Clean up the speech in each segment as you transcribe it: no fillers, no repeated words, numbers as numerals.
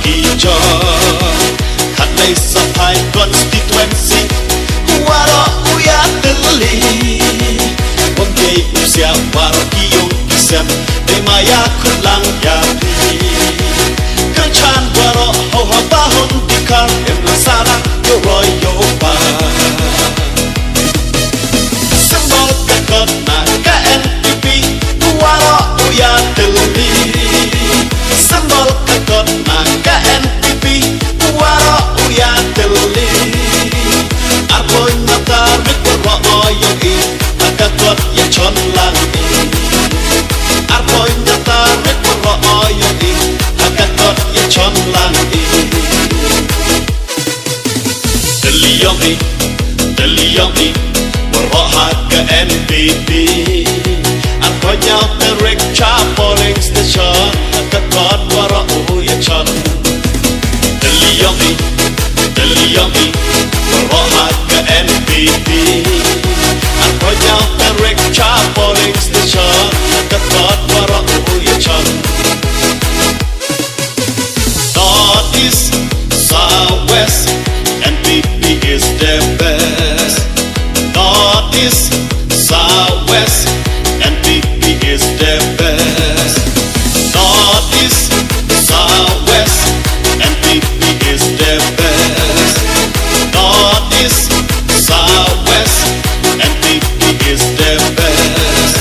Kijo Katlay Sapay Constituency Waro Uya Tili Wangay Usya Waro Kiyong Kisyan Day Maya Kulang Yapi Kanchan Waro Hoha Bahon Dikar Emlang Sarang Yoroy Yopa Sembol Kakot Na KNPP Waro Uya Tili Sembol Kakot Na KNPP Waro Uya Tili Arboy Natar Mikro Oyong I Kakot Ya Chon Lang Arboy Natar Mikro Oyong I Kakot Ya Chon Lang Deliyong I Waro Haka NPP Arboy Nyaw Terik Cha Polling Station Kakot Waro Uya Chon Deliyong I Waro Haka NPP Arboy Nyaw Terik Cha Polling Station Kakot Waro Uya Chon North East, South West NPP is the best North East, South West NPP is the best North East, South West NPP is the best North East, South West NPP is the best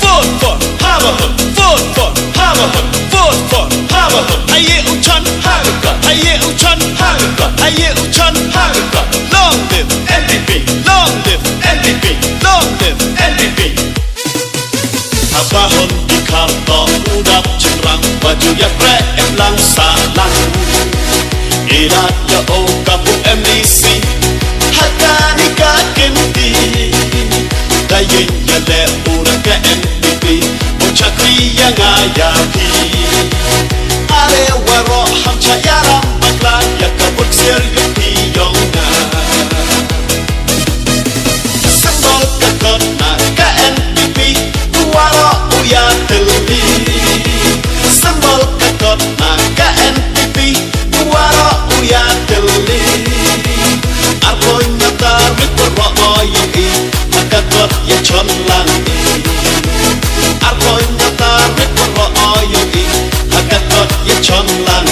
Vote for Haverham, vote for Haverham, vote for Haverham Aye Uchan Haverham, Aye Uchan Haverham, Aye Uchan Haverham Long live NPP, long live NPP, long live NPP Habahon di karto udap cenderang Baju ya pre emlang salang Irat ya o kapu MDC Hakani ka kenti Dayin ya le urang ke NPP Ucakri yang ayapi Are waro hamcha yaram bakla Ya kabut sir yupi yonga Sembol kakot na KNPP Waro Uya Tili Sembol Kakot Na KNPP Waro Uya Tili Arboy Natar Mikro Oyong I Kakot Ya Chon Lang Arboy Natar Mikro Oyong I Kakot Ya Chon Lang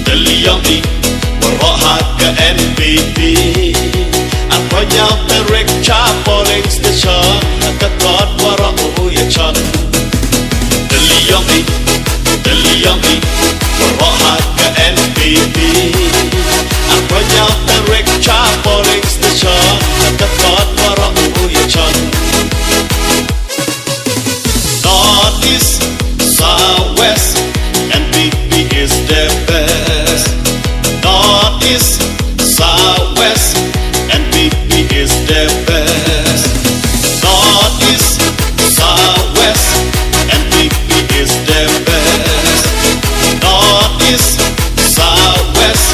Deliyong I Waro Haka NPP Arboy Nyaw Terik Cha Polling Station Kakot Waro Uya Chon Deliyong I Waro Haka NPP Arboy Nyaw Terik Cha Polling Station Kakot Waro Uya Chon North East, South West NPP is the best North East, South West NPP is the best North East, South West NPP is the best North East, South West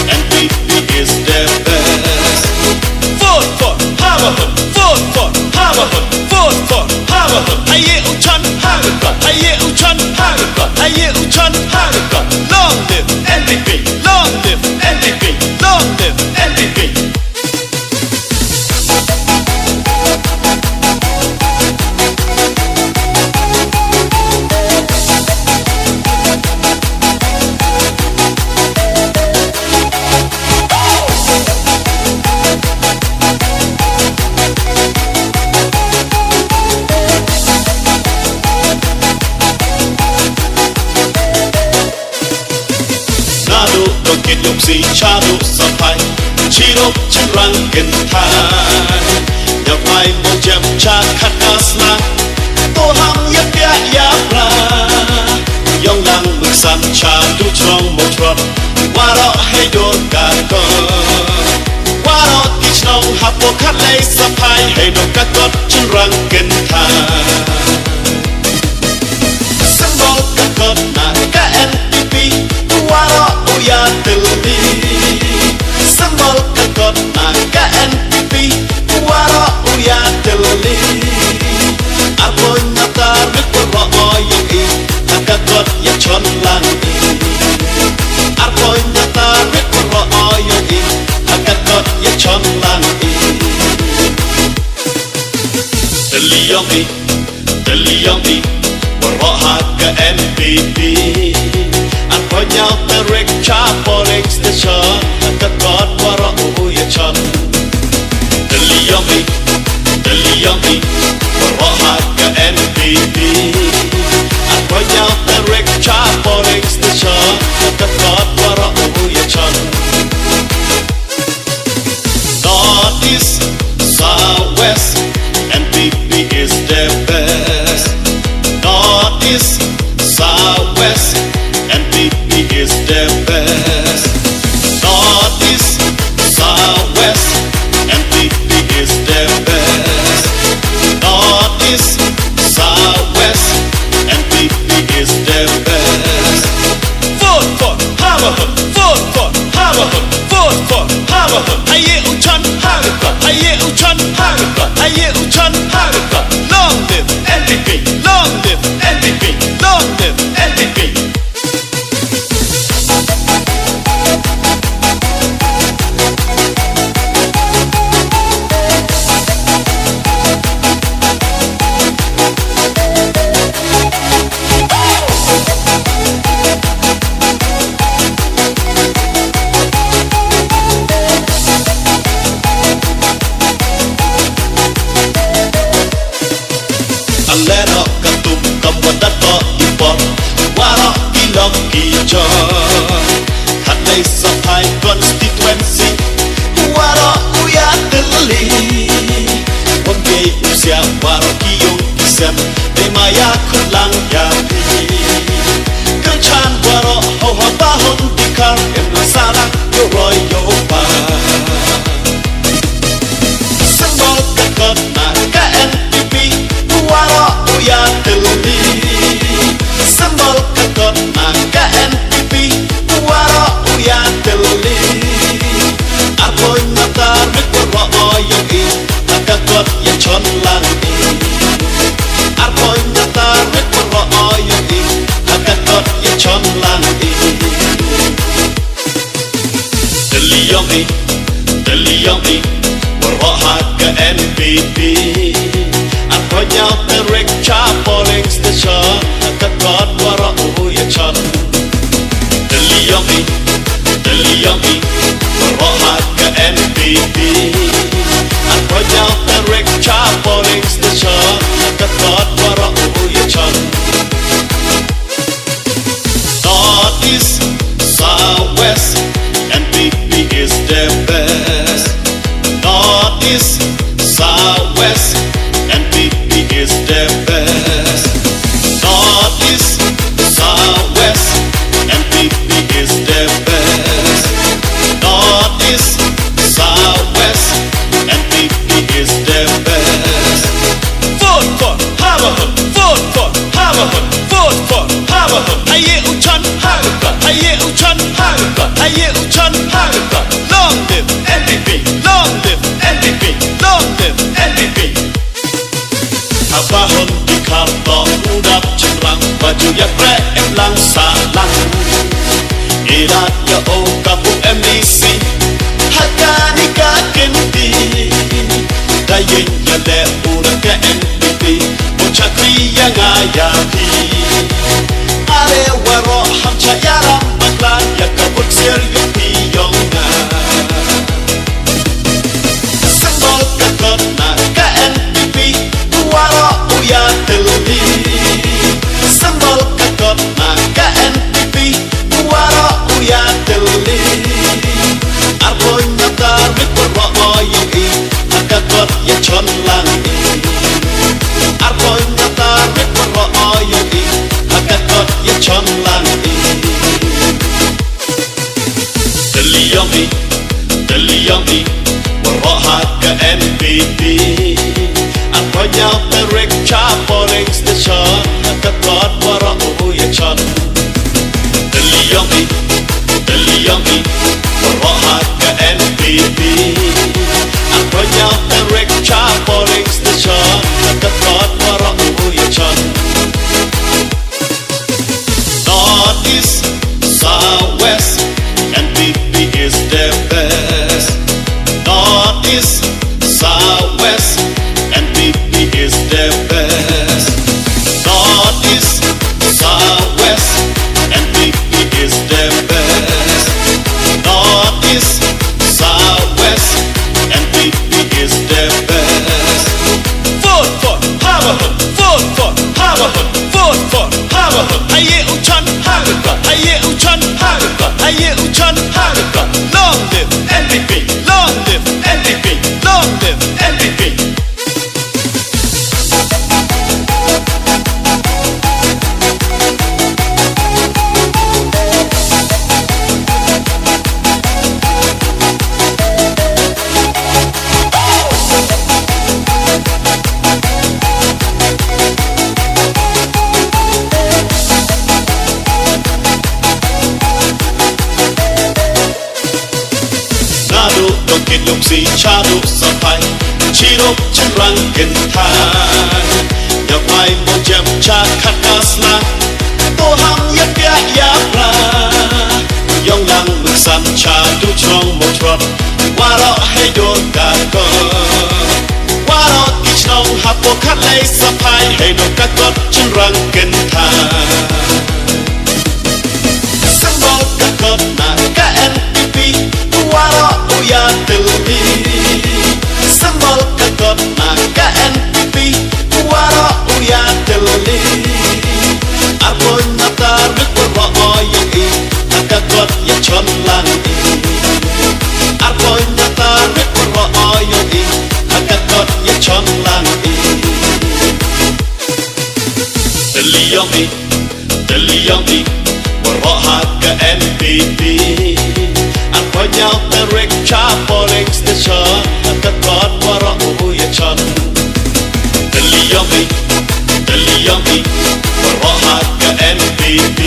NPP is the best Vote for Haverham, vote for Haverham, vote for Haverham Aye Uchan Haverham, Aye Uchan Haverham, Aye Uchan Haverham Long live NPP, long live NPP, long live NPP Yung si Chado Sapay Chirok Cenderang Gentai Yapay mo jem chat kakas lang Toham yap ya yapra Yung lang magsan Chado trong mo trot Waro haydor kako Waro kichnong hapo katlay Sapay Haydor kakot Cenderang Gentai Sembol kakot na KNPP Waro Uya Tili Sembol Kakot Na KNPP Waro Uya Tili Arboy Natar Mikro nhau ta rek cha polling station ta god wara uya chan Deliyami wara ka NPP ta nhau ta rek cha polling station ta god wara uya chan North East South West NPP is the best North East South West NPP is the best North East South West NPP is the best North East South West NPP is the best Vote for Haverhood Vote for Haverhood Vote for Haverhood Haye Uchan Haverhood Haye Uchan Haverhood Haye Uchan Haverhood Long live NPP Long live NPP Long live NPP Lero katum kamwadato ipot waro ilokijo Hadlay sa high constituency waro uyatili Wagay usya waro kiyong isem May maya kulang yapi Kanchan waro hohabahon dikar Emlasarak yoroy yopa Sambal kakot na ka-NPP waro uyatili Sambal kakot na ka-NPP waro uyatili Arkoy natarik waro oyogi Nakakot ya chon lang Arkoy natarik waro oyogi Nakakot ya chon lang Deliyami waro haka NPP Arkoy nhau ta rek cha polling station Nakakot waro uya chan Deliyami waro haka NPP Arkoy nhau ta rek cha polling station Nakakot waro uya chan North East South West NPP is the best North East South West NPP is the best North East South West NPP is the best North East South West NPP is the best Vote for Haverhood Vote for Haverhood Vote for Haverhood Haye Uchan Haverhood Haye Uchan Haverhood Haye Uchan Haverhood Long live NPP Long live NPP Long live NPP Abahon di karto udap cenderang baju ya pre lang salang Irat ya o kapung MDC Hakani ka kenti Dayin ya le urang ke NPP Ucakri yang ayapi Are waro hamcha yaram baklan ya kabut sir yung piyonga Sambal kakot na ka NPP waro uyatili Sambal kakot na ka NPP waro uyatili Arkoy natarik waro oyogi Nakakot ya chon lang Arkoy natarik waro oyogi Kid Lục Si Cha Đục Sa Pai Chi Đục Chân Răng Kinh Thai Nhạc Mai Mông Chém Cha Khát Kasna Tô Ham Yết Bia Yap Ra Yong Lang Mực San Cha Du Trong Một Trọt Qua Rõ Hay Đô Cả Cơ Qua Rõ Kich Nông Hạp Bộ Khát Lây Sa Pai Hay Đô Các Gót Chân Răng Kinh Thai Sang Bó Các Gót Na KNPP Qua Rõ Uya Tili Sang Bó Các Gót Na KNPP Qua Rõ Uya Tili Arboy Nata Rực Rõ Yang I Các Gót Yak Chon Lang I Arboy Nata Rực Rõ Yang I Các Gót Yak Chon Lang I Tili Yang I Tili Yang I Rõ Haka NPP Arboy Nata Rik Cha Polling Station Các Gót Rõ Uya Chon Tili Yang I Tili Yang I Rõ Haka NPP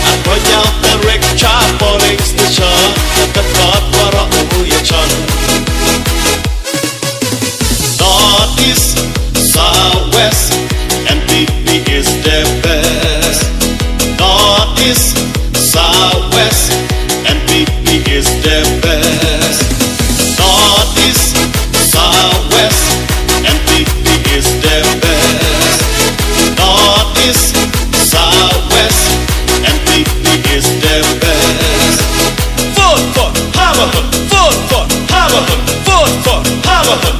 Arboy Nata Rik Cha Polling Station Các Gót Rõ Uya Chon Northeast, Southwest, NPP is the best. Northeast, Southwest, NPP is the best. Northeast, Southwest, NPP is the best. Northeast, Southwest, NPP is the best. Vote for Hammerhood, vote for Hammerhood, vote for Hammerhood.